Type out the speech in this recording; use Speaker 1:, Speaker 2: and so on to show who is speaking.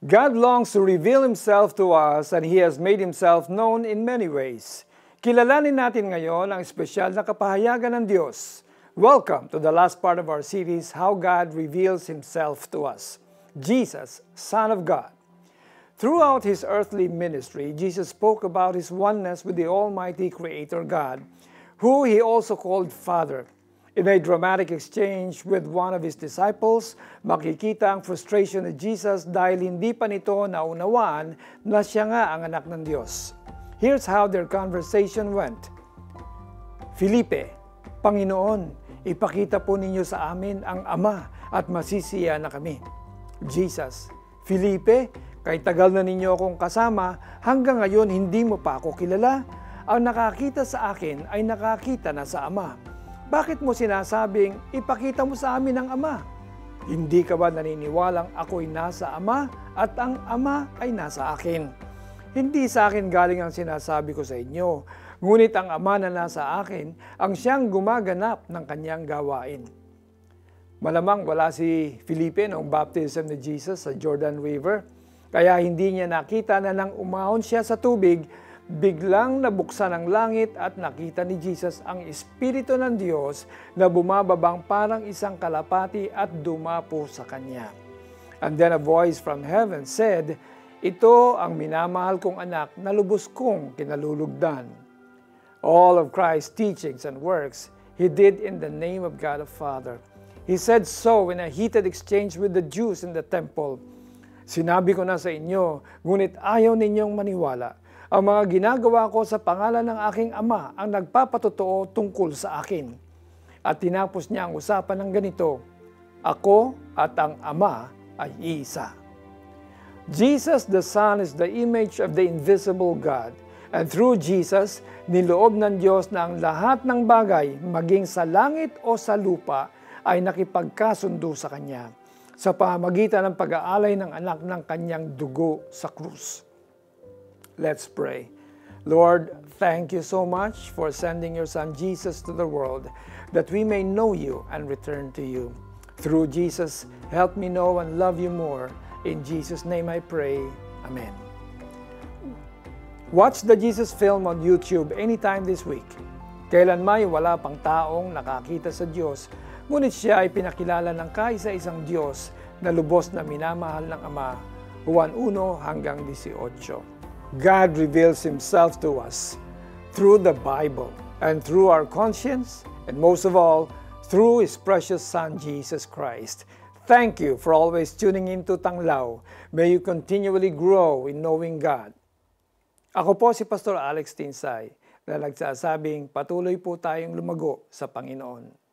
Speaker 1: God longs to reveal Himself to us and He has made Himself known in many ways. Kilalanin natin ngayon ang espesyal na kapahayagan ng Diyos. Welcome to the last part of our series, How God Reveals Himself to Us. Jesus, Son of God. Throughout His earthly ministry, Jesus spoke about His oneness with the Almighty Creator God, who He also called Father. In a dramatic exchange with one of His disciples, makikita ang frustration ni Jesus dahil hindi pa nito naunawaan na siya nga ang anak ng Diyos. Here's how their conversation went. Felipe, Panginoon, ipakita po ninyo sa amin ang Ama at masisiya na kami. Jesus, Felipe, kahit tagal na ninyo akong kasama, hanggang ngayon hindi mo pa ako kilala. Ang nakakita sa akin ay nakakita na sa Ama. Bakit mo sinasabing, ipakita mo sa amin ang Ama? Hindi ka ba naniniwalang ako'y nasa Ama at ang Ama ay nasa akin? Hindi sa akin galing ang sinasabi ko sa inyo, ngunit ang Ama na nasa akin ang siyang gumaganap ng kanyang gawain. Malamang wala si Felipe noong baptism ni Jesus sa Jordan River, kaya hindi niya nakita na nang umahon siya sa tubig, biglang nabuksan ang langit at nakita ni Jesus ang Espiritu ng Diyos na bumababang parang isang kalapati at dumapo sa kanya. And then a voice from heaven said, "Ito ang minamahal kong anak na lubos kong kinalulugdan." All of Christ's teachings and works He did in the name of God the Father. He said so in a heated exchange with the Jews in the temple. Sinabi ko na sa inyo, ngunit ayaw ninyong maniwala. Ang mga ginagawa ko sa pangalan ng aking Ama ang nagpapatotoo tungkol sa akin. At tinapos niya ang usapan ng ganito, Ako at ang Ama ay isa. Jesus the Son is the image of the invisible God. And through Jesus, niloob ng Diyos na ang lahat ng bagay, maging sa langit o sa lupa, ay nakipagkasundo sa Kanya sa pamamagitan ng pag-aalay ng anak ng Kanyang dugo sa krus. Let's pray. Lord, thank you so much for sending your Son Jesus to the world that we may know you and return to you. Through Jesus, help me know and love you more. In Jesus' name I pray. Amen. Watch the Jesus film on YouTube anytime this week. Kailan may wala pang taong nakakita sa Diyos, ngunit siya ay pinakilala ng kaisa-isang Diyos na lubos na minamahal ng Ama. Juan 1 hanggang 18. God reveals Himself to us through the Bible and through our conscience, and most of all, through His precious Son, Jesus Christ. Thank you for always tuning into Tanglaw. May you continually grow in knowing God. Ako po si Pastor Alex Tinsay, na nagsasabing patuloy po tayong lumago sa Panginoon.